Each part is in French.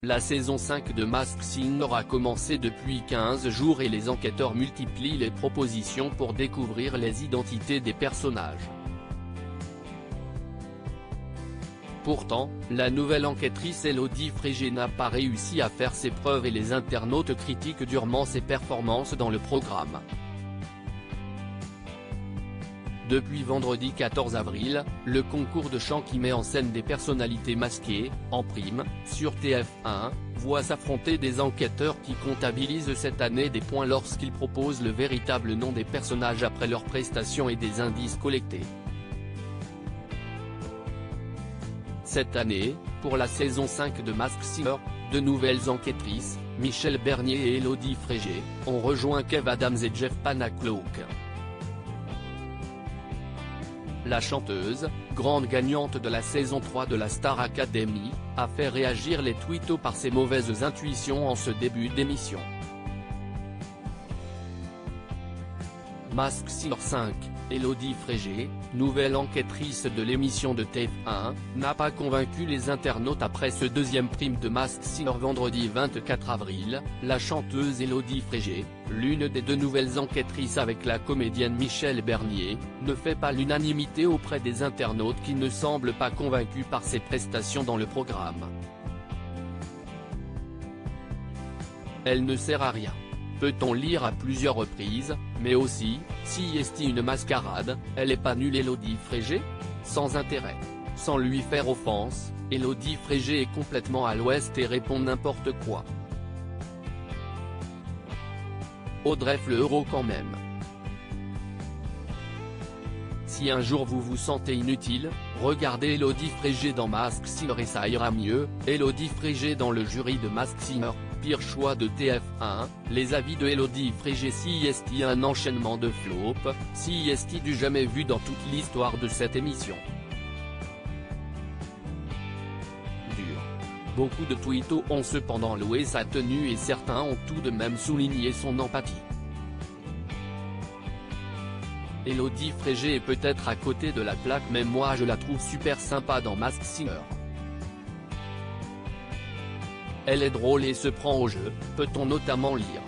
La saison 5 de Masked Singer a commencé depuis 15 jours et les enquêteurs multiplient les propositions pour découvrir les identités des personnages. Pourtant, la nouvelle enquêtrice Élodie Frégé n'a pas réussi à faire ses preuves et les internautes critiquent durement ses performances dans le programme. Depuis vendredi 14 avril, le concours de chant qui met en scène des personnalités masquées, en prime, sur TF1, voit s'affronter des enquêteurs qui comptabilisent cette année des points lorsqu'ils proposent le véritable nom des personnages après leurs prestations et des indices collectés. Cette année, pour la saison 5 de Masked Singer, deux nouvelles enquêtrices, Michèle Bernier et Élodie Frégé, ont rejoint Kev Adams et Jeff Panacloak. La chanteuse, grande gagnante de la saison 3 de la Star Academy, a fait réagir les twittos par ses mauvaises intuitions en ce début d'émission. Masked Singer 5, Élodie Frégé, nouvelle enquêtrice de l'émission de TF1, n'a pas convaincu les internautes après ce deuxième prime de Masked Singer vendredi 24 avril, la chanteuse Élodie Frégé, l'une des deux nouvelles enquêtrices avec la comédienne Michèle Bernier, ne fait pas l'unanimité auprès des internautes qui ne semblent pas convaincus par ses prestations dans le programme. Elle ne sert à rien. Peut-on lire à plusieurs reprises, mais aussi, si est une mascarade, elle est pas nulle Élodie Frégé ? Sans intérêt. Sans lui faire offense, Élodie Frégé est complètement à l'ouest et répond n'importe quoi. Audrey Fleurot quand même. Si un jour vous vous sentez inutile, regardez Élodie Frégé dans Masked Singer et ça ira mieux. Élodie Frégé dans le jury de Masked Singer, pire choix de TF1, les avis de Élodie Frégé. Si est un enchaînement de flops, si est du jamais vu dans toute l'histoire de cette émission. Dur. Beaucoup de twittos ont cependant loué sa tenue et certains ont tout de même souligné son empathie. Élodie Frégé est peut-être à côté de la plaque mais moi je la trouve super sympa dans Masked Singer. Elle est drôle et se prend au jeu, peut-on notamment lire.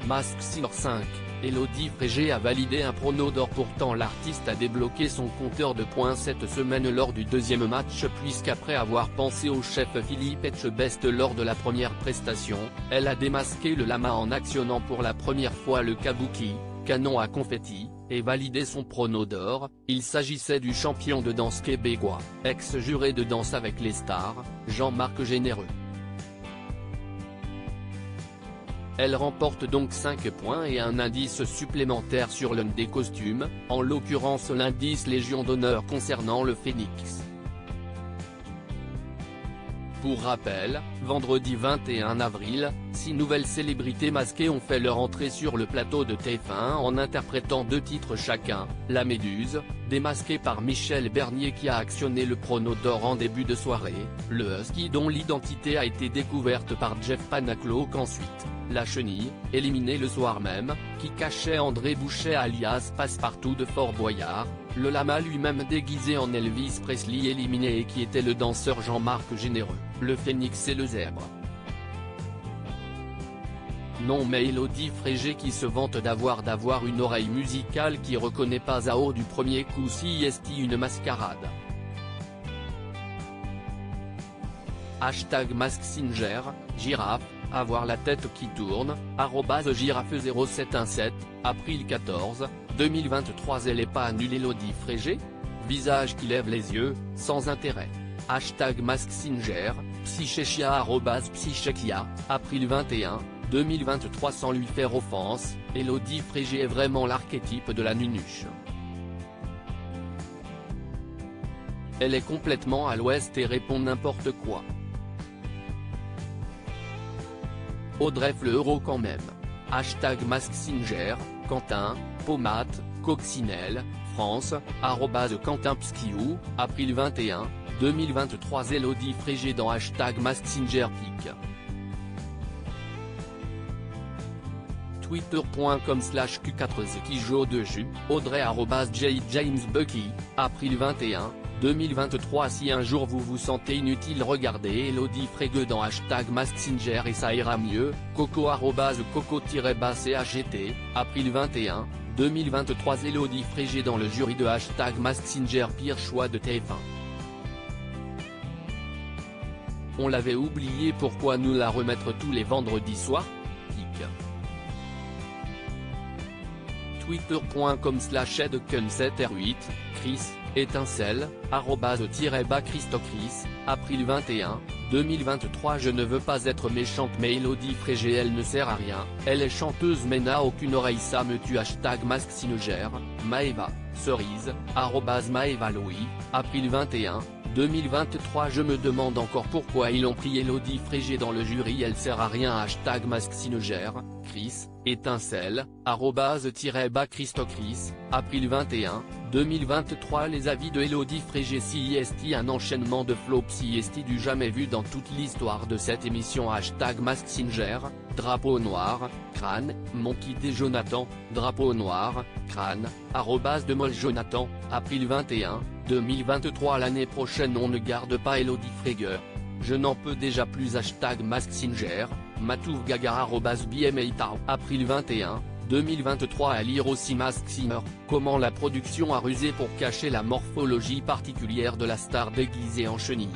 Masked Singer 5, Élodie Frégé a validé un prono d'or. Pourtant l'artiste a débloqué son compteur de points cette semaine lors du deuxième match puisqu'après avoir pensé au chef Philippe Etchebest lors de la première prestation, elle a démasqué le lama en actionnant pour la première fois le kabuki, canon à confetti, et validé son prono d'or. Il s'agissait du champion de danse québécois, ex-juré de Danse avec les stars, Jean-Marc Généreux. Elle remporte donc 5 points et un indice supplémentaire sur l'un des costumes, en l'occurrence l'indice Légion d'honneur concernant le phénix. Pour rappel, vendredi 21 avril, 6 nouvelles célébrités masquées ont fait leur entrée sur le plateau de TF1 en interprétant 2 titres chacun, La Méduse, démasquée par Michèle Bernier qui a actionné le prono d'or en début de soirée, le Husky dont l'identité a été découverte par Jeff Panacloak ensuite, La Chenille, éliminé le soir même, qui cachait André Boucher alias Passepartout de Fort Boyard, le lama lui-même déguisé en Elvis Presley éliminé et qui était le danseur Jean-Marc Généreux, le phénix et le zèbre. Non mais Élodie Frégé qui se vante d'avoir une oreille musicale qui reconnaît pas à haut du premier coup si est une mascarade. Hashtag Masked Singer, girafe, avoir la tête qui tourne, @girafe0717, avril 14, 2023. Elle est pas nulle Élodie Frégé ? Visage qui lève les yeux, sans intérêt. Hashtag Masked Singer, psychechia @psychechia, avril 21, 2023. Sans lui faire offense, Élodie Frégé est vraiment l'archétype de la nunuche. Elle est complètement à l'ouest et répond n'importe quoi. Audrey Fleurot quand même. Hashtag Masked Singer, Quentin, Pomate, Coccinelle, France, @QuentinPskiou, avril 21, 2023. Élodie Frégé dans Hashtag Masked Singer Pic. Twitter.com/Q4Zkijo2Ju, Audrey @JamesBucky, avril 21, 2023. Si un jour vous vous sentez inutile, regardez Elodie Frege dans #MaskSinger et ça ira mieux. coco-CHGT, avril 21, 2023. Elodie Frege dans le jury de #MaskSinger, pire choix de TF1. On l'avait oublié, pourquoi nous la remettre tous les vendredis soirs? Twitter.com/edken7r8, Chris, étincelle, @_Christocris, avril 21, 2023. Je ne veux pas être méchante mais Elodie Frege elle ne sert à rien, elle est chanteuse mais n'a aucune oreille, ça me tue. #MaskSinger, Maeva, cerise, @MaevaLoui, avril 21, 2023. Je me demande encore pourquoi ils ont pris Elodie Frege dans le jury, elle sert à rien. #MaskSinger, Chris, étincelle, @_Christocris, avril 21, 2023. Les avis de Elodie Frege. CIST, un enchaînement de flops CIST du jamais vu dans toute l'histoire de cette émission. #MaskSinger, drapeau noir, crâne, Monkey D. Jonathan, drapeau noir, crâne, @demoljonathan, avril 21, 2023. L'année prochaine on ne garde pas Elodie Frege. Je n'en peux déjà plus. #MaskSinger, Matouf Gaga, @BMAITA, avril 21, 2023. À lire aussi MaskSinger, comment la production a rusé pour cacher la morphologie particulière de la star déguisée en chenille.